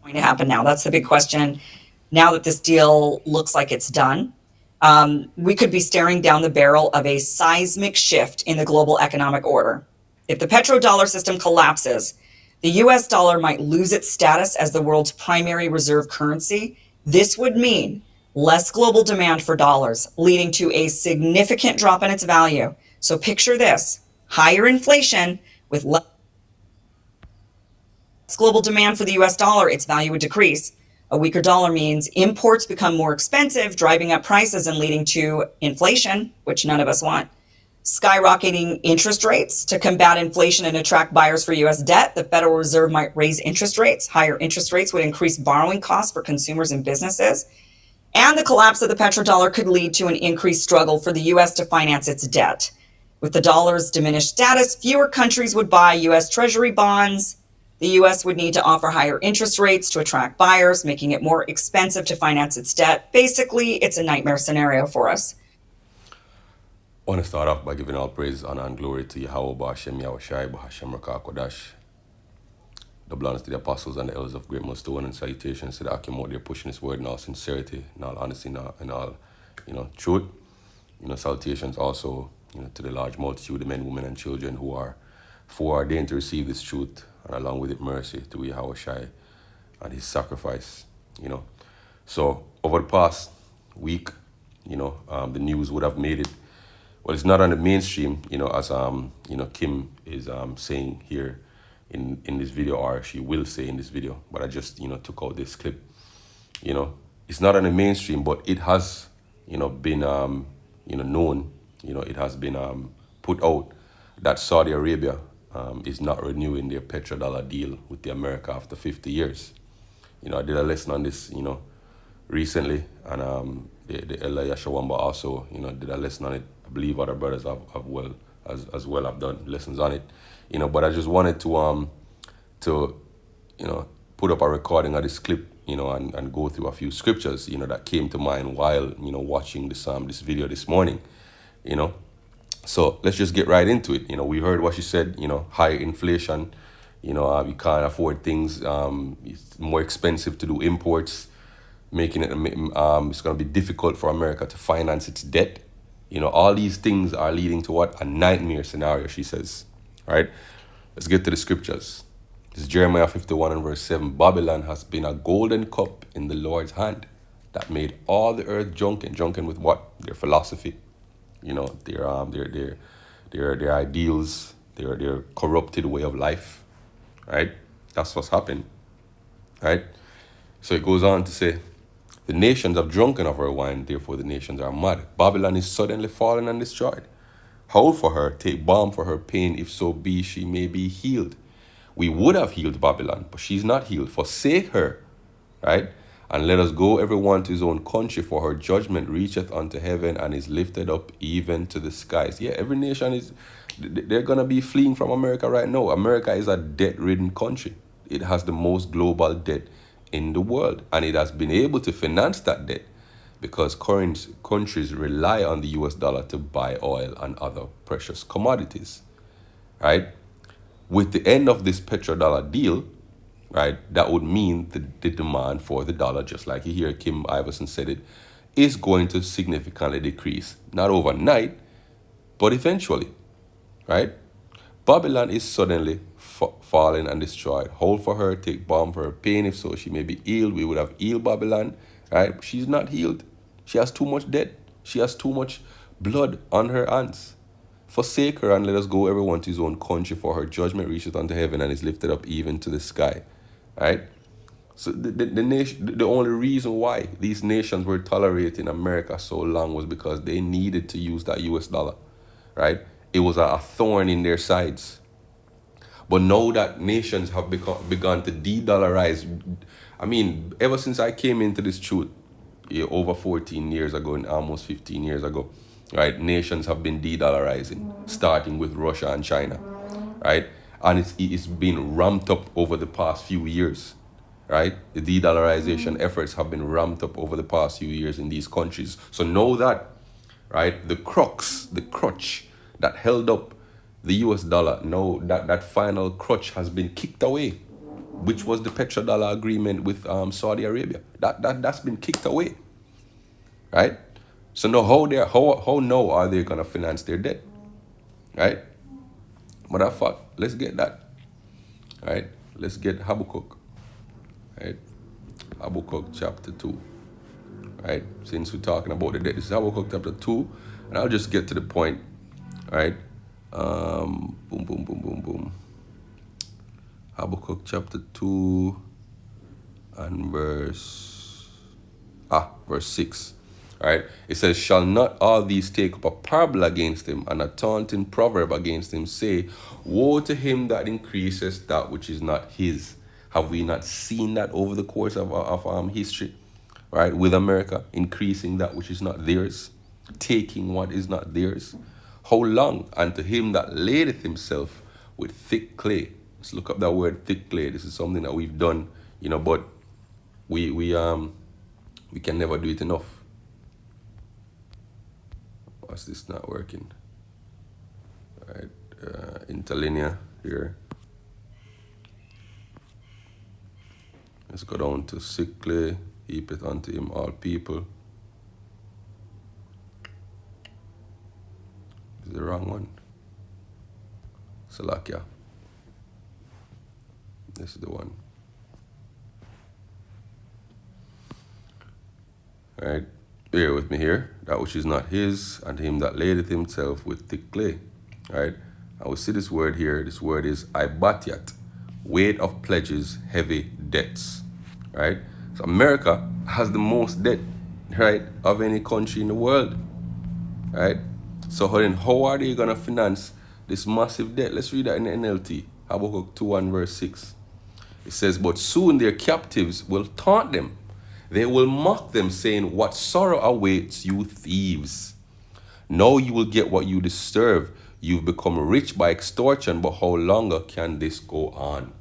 going to happen now? That's the big question. Now that this deal looks like it's done, we could be staring down the barrel of a seismic shift in the global economic order. If the petrodollar system collapses, the US dollar might lose its status as the world's primary reserve currency. This would mean less global demand for dollars, leading to a significant drop in its value. So picture this: higher inflation with less global demand for the US dollar, its value would decrease. A weaker dollar means imports become more expensive, driving up prices and leading to inflation, which none of us want. Skyrocketing interest rates to combat inflation and attract buyers for US debt. The Federal Reserve might raise interest rates. Higher interest rates would increase borrowing costs for consumers and businesses. And the collapse of the petrodollar could lead to an increased struggle for the US to finance its debt. With the dollar's diminished status, fewer countries would buy US Treasury bonds. The US would need to offer higher interest rates to attract buyers, making it more expensive to finance its debt. Basically, it's a nightmare scenario for us. I want to start off by giving all praise, honor, and glory to Yahweh, Ba'ashem, Yahushai, Ba'ashem, Rakah, Kodash. Double honors to the apostles and the elders of Great Millstone, and salutations to the Akim out there pushing this word in all sincerity, in all honesty, in all truth. Salutations also, to the large multitude of men, women, and children who are foreordained to receive this truth, and along with it, mercy to Yahushai and his sacrifice. So over the past week, the news would have made it. Well, it's not on the mainstream, as Kim is saying here in this video, or she will say in this video. But I just took out this clip. It's not on the mainstream, but it has been known. It has been put out that Saudi Arabia is not renewing their petrodollar deal with the America after 50 years. I did a lesson on this, recently, and the Ella Yashawamba also, did a lesson on it. I believe other brothers have as well have done lessons on it, But I just wanted to put up a recording of this clip, and go through a few scriptures, that came to mind while watching this video this morning, So let's just get right into it. We heard what she said. High inflation. You can't afford things. It's more expensive to do imports, making it it's going to be difficult for America to finance its debt. All these things are leading to what? A nightmare scenario, she says. All right, let's get to the scriptures. This is Jeremiah 51 and verse 7. Babylon has been a golden cup in the Lord's hand that made all the earth drunken. Drunken with what? Their philosophy, their ideals, their corrupted way of life. Right? That's what's happened. Right? So it goes on to say, the nations have drunken of her wine, therefore the nations are mad. Babylon is suddenly fallen and destroyed. Howl for her, take balm for her pain, if so be she may be healed. We would have healed Babylon, but she's not healed. Forsake her, right? And let us go every one to his own country, for her judgment reacheth unto heaven and is lifted up even to the skies. Yeah, every nation they're going to be fleeing from America right now. America is a debt-ridden country. It has the most global debt in the world, and it has been able to finance that debt because current countries rely on the US dollar to buy oil and other precious commodities, right? With the end of this petrodollar deal, right, that would mean the demand for the dollar, just like you hear Kim Iverson said it, is going to significantly decrease. Not overnight, but eventually, right? Babylon is suddenly fallen and destroyed. Hold for her, take balm for her pain, if so she may be healed. We would have healed Babylon, right? But she's not healed. She has too much debt. She has too much blood on her hands. Forsake her and let us go everyone to his own country, for her judgment reacheth unto heaven and is lifted up even to the sky, right? So the only reason why these nations were tolerating America so long was because they needed to use that US dollar, right? It was a thorn in their sides. But now that nations have begun to de-dollarize, I mean, ever since I came into this truth, over 14 years ago and almost 15 years ago, right, nations have been de-dollarizing, starting with Russia and China, right? And it's been ramped up over the past few years, right? The de-dollarization efforts have been ramped up over the past few years in these countries. So know that, right, the crutch that held up the US dollar, no, that final crutch has been kicked away, which was the petrodollar agreement with Saudi Arabia. That's been kicked away, right? So now how now are they gonna finance their debt, right? But I thought, let's get that, right? Let's get Habakkuk, right? Habakkuk chapter 2, right? Since we're talking about the debt, this is Habakkuk chapter 2, and I'll just get to the point, right? Boom, boom, boom, boom, boom. Habakkuk chapter 2 and verse 6. Right? It says, shall not all these take up a parable against him, and a taunting proverb against him, say, woe to him that increases that which is not his. Have we not seen that over the course of history? Right? With America, increasing that which is not theirs, taking what is not theirs. How long? And to him that ladeth himself with thick clay. Let's look up that word thick clay. This is something that we've done, but we can never do it enough. What's this not working? All right, interlinear here. Let's go down to thick clay, heap it unto him all people. This is the wrong one. Salakia. This is the one. All right, bear with me here. That which is not his, and him that ladeth himself with thick clay. All right, I will see this word here. This word is ibatiat, weight of pledges, heavy debts. Right? So America has the most debt, right, of any country in the world. Right? So then how are they gonna finance this massive debt? Let's read that in the NLT. Habakkuk 2 and verse 6. It says, but soon their captives will taunt them. They will mock them, saying, what sorrow awaits you thieves? Now you will get what you deserve. You've become rich by extortion, but how longer can this go on?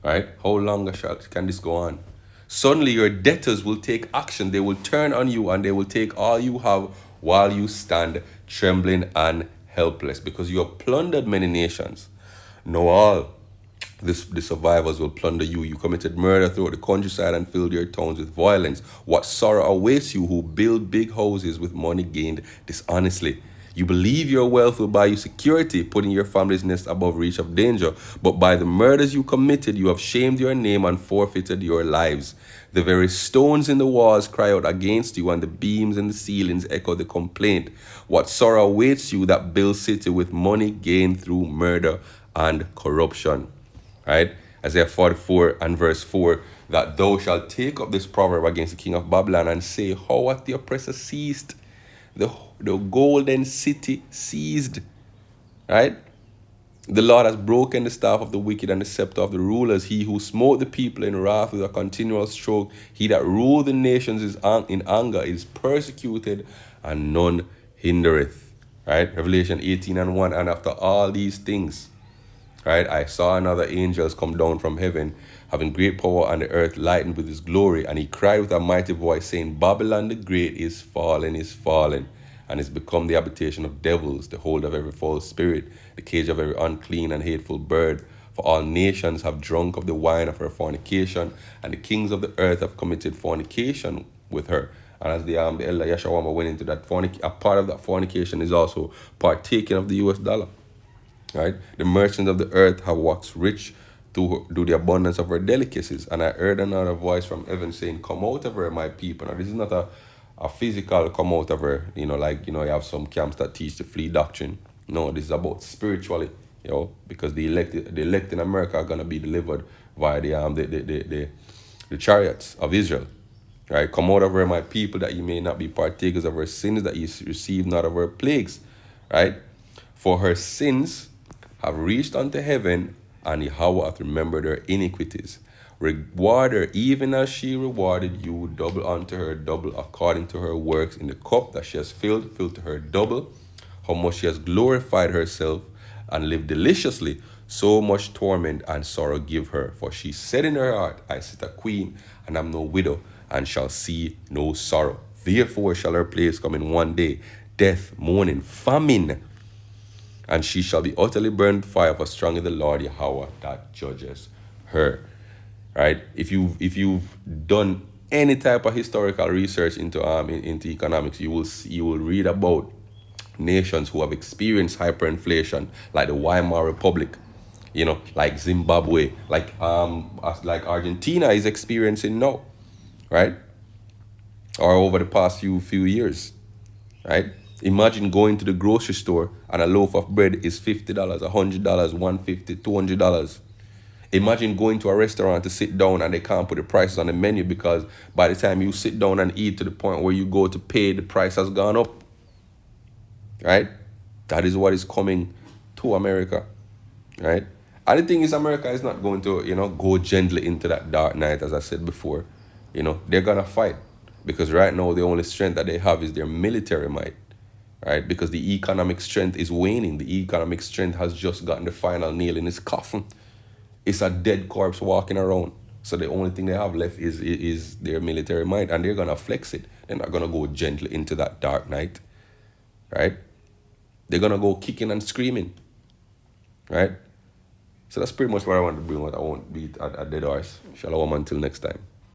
Right? How longer can this go on? Suddenly your debtors will take action. They will turn on you and they will take all you have while you stand trembling and helpless, because you have plundered many nations. Know all. The survivors will plunder you. You committed murder throughout the countryside and filled your towns with violence. What sorrow awaits you who build big houses with money gained dishonestly. You believe your wealth will buy you security, putting your family's nest above reach of danger. But by the murders you committed, you have shamed your name and forfeited your lives. The very stones in the walls cry out against you, and the beams in the ceilings echo the complaint. What sorrow awaits you that builds city with money gained through murder and corruption. Right? Isaiah 44 and verse 4, that thou shalt take up this proverb against the king of Babylon and say, how hath the oppressor ceased? The golden city seized. Right? The Lord has broken the staff of the wicked and the scepter of the rulers. He who smote the people in wrath with a continual stroke, he that ruled the nations is in anger, is persecuted, and none hindereth. Right? Revelation 18 and 1, and after all these things, right, I saw another angel come down from heaven, having great power, and the earth lightened with his glory. And he cried with a mighty voice, saying, Babylon the great is fallen, and is become the habitation of devils, the hold of every false spirit, the cage of every unclean and hateful bird. For all nations have drunk of the wine of her fornication, and the kings of the earth have committed fornication with her. And as the elder Yeshawama went into that, a part of that fornication is also partaking of the US dollar. Right? The merchants of the earth have waxed rich through the abundance of her delicacies. And I heard another voice from heaven saying, come out of her, my people. Now, this is not a physical come out of her, you have some camps that teach the flea doctrine. No, this is about spiritually, because the elect in America are going to be delivered via the chariots of Israel. Right? Come out of her, my people, that you may not be partakers of her sins, that you receive not of her plagues. Right? For her sins have reached unto heaven, and Yahweh hath remembered her iniquities. Reward her even as she rewarded you, double unto her, double according to her works. In the cup that she has filled, fill to her double. How much she has glorified herself and lived deliciously, so much torment and sorrow give her. For she said in her heart, I sit a queen, and am no widow, and shall see no sorrow. Therefore shall her place come in one day, death, mourning, famine, and she shall be utterly burned with fire, for strong is the Lord Yahweh that judges her. right? If you've done any type of historical research into economics, you will read about nations who have experienced hyperinflation, like the Weimar Republic, like Zimbabwe, like Argentina is experiencing now, right? Or over the past few years, right? Imagine going to the grocery store and a loaf of bread is $50, $100, 150, $200. Imagine going to a restaurant to sit down and they can't put the prices on the menu because by the time you sit down and eat to the point where you go to pay, the price has gone up, right? That is what is coming to America, right? And the thing is, America is not going to, go gently into that dark night, as I said before. They're gonna fight because right now the only strength that they have is their military might, right? Because the economic strength is waning. The economic strength has just gotten the final nail in its coffin. It's a dead corpse walking around. So the only thing they have left is their military might, and they're gonna flex it. They're not gonna go gently into that dark night, right? They're gonna go kicking and screaming, right? So that's pretty much what I want to bring. What I won't beat a dead horse. Shalom until next time.